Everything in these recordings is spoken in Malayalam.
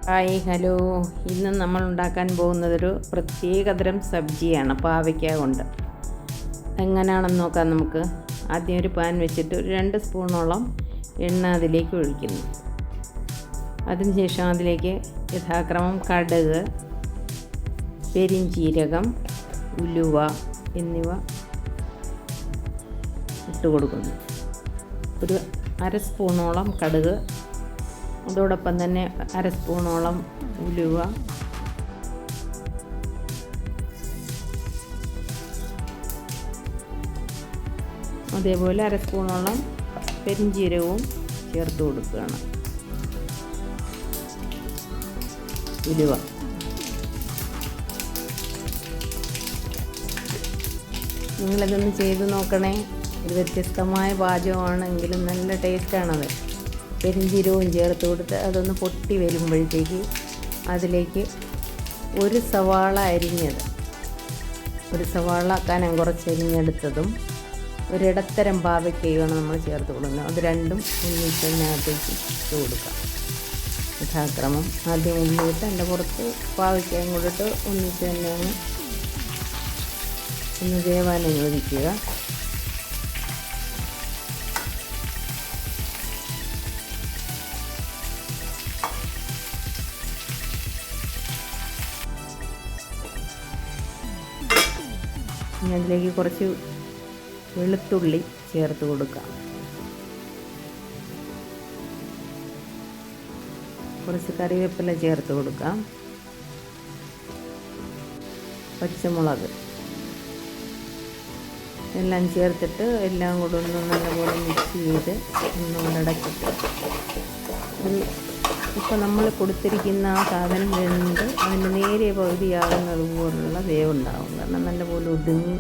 Hi hello. ഇന്ന് നമ്മൾ ഉണ്ടാക്കാൻ പോകുന്നതൊരു പ്രത്യേകതരം സബ്ജിയാണ്, പാവയ്ക്ക കൊണ്ട്. എങ്ങനെയാണെന്ന് നോക്കാം നമുക്ക്. ആദ്യം ഒരു പാൻ വെച്ചിട്ട് ഒരു 2 സ്പൂണോളം എണ്ണ അതിലേക്ക് ഒഴിക്കുന്നു. അതിനുശേഷം അതിലേക്ക് യഥാക്രമം കടുക്, പെരിഞ്ചീരകം, ഉലുവ എന്നിവ ഇട്ട് കൊടുക്കുന്നു. ഒരു 1/2 സ്പൂണോളം കടുക്, അതോടൊപ്പം തന്നെ 1/2 സ്പൂണോളം ഉലുവ, അതേപോലെ 1/2 സ്പൂണോളം പെരിഞ്ചീരകവും ചേർത്ത് കൊടുക്കുകയാണ്. ഉലുവ നിങ്ങളിതൊന്ന് ചെയ്ത് നോക്കണേ. ഒരു വ്യത്യസ്തമായ പാചകമാണെങ്കിലും നല്ല ടേസ്റ്റാണത്. പെരിഞ്ചീരകവും ചേർത്ത് കൊടുത്ത് അതൊന്ന് പൊട്ടി വരുമ്പോഴത്തേക്ക് അതിലേക്ക് ഒരു സവാള അരിഞ്ഞത്, ഒരു സവാള കനം കുറച്ച് അരിഞ്ഞെടുത്തതും ഒരിടത്തരം പാവയ്ക്കയുമാണ് നമ്മൾ ചേർത്ത് കൊടുക്കുന്നത്. അത് രണ്ടും ഒന്നിച്ചതിനകത്തേക്ക് ഇട്ട് കൊടുക്കാം. യഥാക്രമം ആദ്യം ഉള്ളിയിട്ട് അതിൻ്റെ പുറത്ത് പാവയ്ക്കയും കൂടിയിട്ട് ഒന്നിച്ച് തന്നെ ഒന്ന് വേവാൻ അനുവദിക്കുക. അതിലേക്ക് കുറച്ച് വെളുത്തുള്ളി ചേർത്ത് കൊടുക്കാം. കുറച്ച് കറിവേപ്പില ചേർത്ത് കൊടുക്കാം. പച്ചമുളക് എല്ലാം ചേർത്തിട്ട് എല്ലാം കൂടെ ഒന്ന് നല്ലപോലെ മിക്സ് ചെയ്ത് ഒന്നുകൂടെ ഇടയ്ക്കിട്ട് ഇപ്പോൾ നമ്മൾ കൊടുത്തിരിക്കുന്ന ആ സാധനം വെന്ത് അതിൻ്റെ നേരിയ പകുതിയാകുന്നത് പോലുള്ള വേവുണ്ടാകും. കാരണം നല്ലപോലെ ഒതുങ്ങി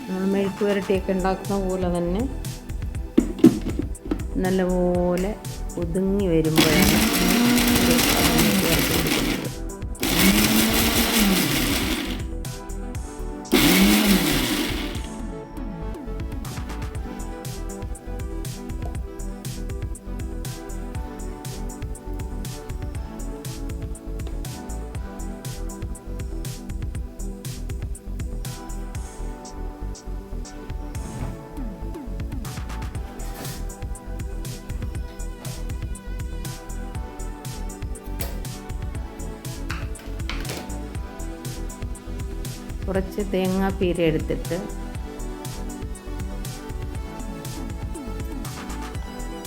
നമ്മൾ മെഴുക്ക് പുരട്ടിയൊക്കെ ഉണ്ടാക്കുന്ന പോലെ തന്നെ നല്ലപോലെ ഒതുങ്ങി വരുമ്പോഴാണ് ചേർത്ത് കൊടുക്കുന്നത്. കുറച്ച് തേങ്ങാപ്പീര എടുത്തിട്ട്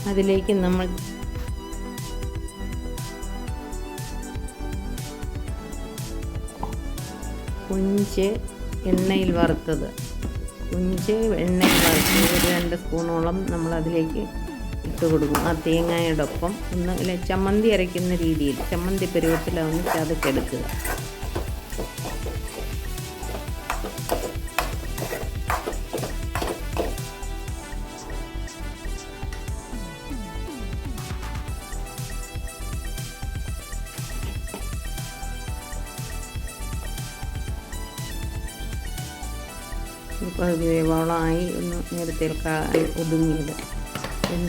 അതിലേക്ക് നമ്മൾ കൊഞ്ച് എണ്ണയിൽ വറുത്തത് ഒരു 2 സ്പൂണോളം നമ്മൾ അതിലേക്ക് ഇട്ട് കൊടുക്കും. ആ തേങ്ങയോടൊപ്പം ഒന്ന് ചമ്മന്തി അരയ്ക്കുന്ന രീതിയിൽ, ചമ്മന്തി പരുവത്തിലൊന്ന് ചതച്ചെടുക്കുക. ഇപ്പോൾ അത് വേവോളമായി ഒന്ന് നേരത്തെ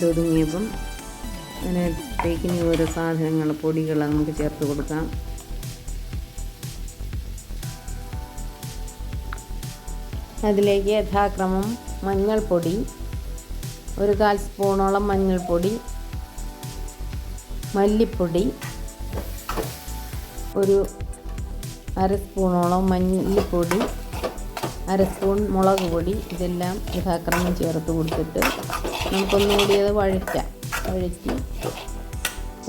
ഒതുങ്ങിയപ്പം അതിനകത്തേക്ക് ഇനി ഓരോ സാധനങ്ങൾ, പൊടികൾ നമുക്ക് ചേർത്ത് കൊടുക്കാം. അതിലേക്ക് യഥാക്രമം മഞ്ഞൾപ്പൊടി, ഒരു 1/4 സ്പൂണോളം മഞ്ഞൾപ്പൊടി, മല്ലിപ്പൊടി, ഒരു 1/2 സ്പൂണോളം മല്ലിപ്പൊടി, 1/2 സ്പൂൺ മുളക് പൊടി, ഇതെല്ലാം യഥാക്രമം ചേർത്ത് കൊടുത്തിട്ട് നമുക്കൊന്നുകൂടി അത് വഴറ്റി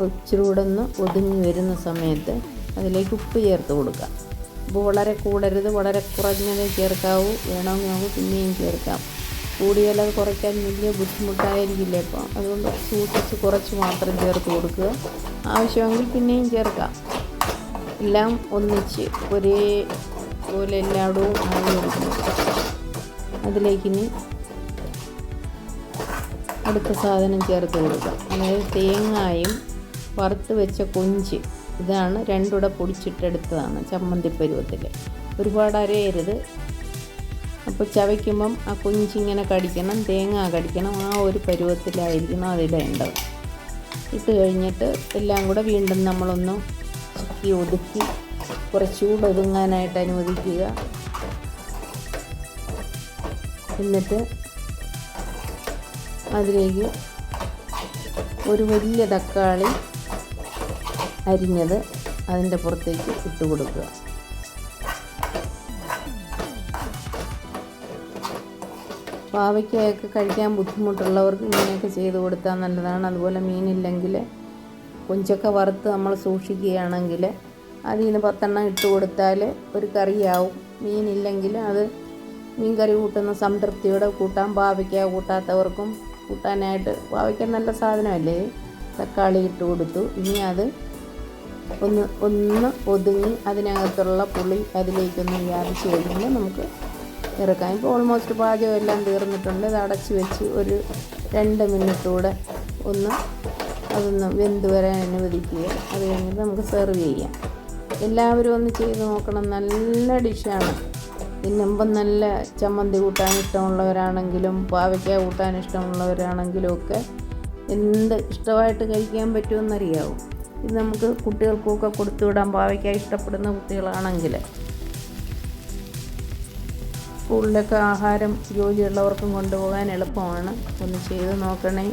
ഇച്ചിരി കൂടെ ഒന്ന് ഒതുങ്ങി വരുന്ന സമയത്ത് അതിലേക്ക് ഉപ്പ് ചേർത്ത് കൊടുക്കാം. ഉപ്പ് വളരെ കൂടരുത്, വളരെ കുറഞ്ഞതേ ചേർക്കാവൂ. വേണമെങ്കിൽ നമുക്ക് പിന്നെയും ചേർക്കാം. കൂടിയാൽ അത് കുറയ്ക്കാൻ വലിയ ബുദ്ധിമുട്ടായിരിക്കില്ല. അപ്പോൾ അതുകൊണ്ട് സൂക്ഷിച്ച് കുറച്ച് മാത്രം ചേർത്ത് കൊടുക്കുക. ആവശ്യമെങ്കിൽ പിന്നെയും ചേർക്കാം. എല്ലാം ഒന്നിച്ച് ഒരേപോലെ എല്ലായിടവും ആയി. അതിലേക്കിനി അടുത്ത സാധനം ചേർത്ത് കൊടുക്കാം. അതായത് തേങ്ങായും വറുത്ത് വെച്ച കൊഞ്ച്, ഇതാണ് 2 പൊടിച്ചിട്ടെടുത്തതാണ് ചമ്മന്തി പരുവത്തിൽ. ഒരുപാട് അരയരുത്. അപ്പോൾ ചവയ്ക്കുമ്പം ആ കൊഞ്ചിങ്ങനെ കടിക്കണം, തേങ്ങ കടിക്കണം, ആ ഒരു പരുവത്തിലായിരിക്കണം അതിടേണ്ടത്. ഇട്ട് കഴിഞ്ഞിട്ട് എല്ലാം കൂടെ വീണ്ടും നമ്മളൊന്ന് ചിക്കി ഒതുക്കി കുറച്ചുകൂടെ ഒതുങ്ങാനായിട്ട് അനുവദിക്കുക. എന്നിട്ട് അതിലേക്ക് ഒരു വലിയ തക്കാളി അരിഞ്ഞത് അതിൻ്റെ പുറത്തേക്ക് ഇട്ട് കൊടുക്കുക. പാവയ്ക്കയൊക്കെ കഴിക്കാൻ ബുദ്ധിമുട്ടുള്ളവർക്ക് ഇങ്ങനെയൊക്കെ ചെയ്ത് കൊടുത്താൽ നല്ലതാണ്. അതുപോലെ മീനില്ലെങ്കിൽ കൊഞ്ചൊക്കെ വറുത്ത് നമ്മൾ സൂക്ഷിക്കുകയാണെങ്കിൽ അതിൽ നിന്ന് 10 എണ്ണം ഇട്ട് കൊടുത്താൽ ഒരു കറിയാവും. മീനില്ലെങ്കിൽ അത് മീൻ കറി കൂട്ടുന്ന സംതൃപ്തിയോടെ കൂട്ടാൻ. പാവയ്ക്ക കൂട്ടാത്തവർക്കും കൂട്ടാനായിട്ട്, പാവയ്ക്ക നല്ല സാധനമല്ലേ. തക്കാളി ഇട്ട് കൊടുത്തു. ഇനി അത് ഒന്ന് ഒതുങ്ങി അതിനകത്തുള്ള പുളി അതിലേക്കൊന്ന് വ്യാപിച്ച് കഴിയുമ്പോൾ നമുക്ക് ഇറക്കാം. ഇപ്പോൾ ഓൾമോസ്റ്റ് പാചകം എല്ലാം തീർന്നിട്ടുണ്ട്. ഇത് അടച്ച് വെച്ച് ഒരു 2 മിനിറ്റ് കൂടെ അതൊന്ന് വെന്ത് വരാൻ അനുവദിക്കുക. അത് കഴിഞ്ഞിട്ട് നമുക്ക് സെർവ് ചെയ്യാം. എല്ലാവരും ഒന്ന് ചെയ്ത് നോക്കണം. നല്ല ഡിഷാണ്. തിന്നുമ്പം നല്ല ചമ്മന്തി കൂട്ടാൻ ഇഷ്ടമുള്ളവരാണെങ്കിലും പാവയ്ക്ക കൂട്ടാൻ ഇഷ്ടമുള്ളവരാണെങ്കിലും ഒക്കെ എന്ത് ഇഷ്ടമായിട്ട് കഴിക്കാൻ പറ്റുമെന്നറിയാവും. ഇത് നമുക്ക് കുട്ടികൾക്കൊക്കെ കൊടുത്തുവിടാം. പാവയ്ക്ക ഇഷ്ടപ്പെടുന്ന കുട്ടികളാണെങ്കിൽ സ്കൂളിലൊക്കെ ആഹാരം ജോലിയുള്ളവർക്കും കൊണ്ടുപോകാൻ എളുപ്പമാണ്. ഒന്ന് ചെയ്ത് നോക്കണേ.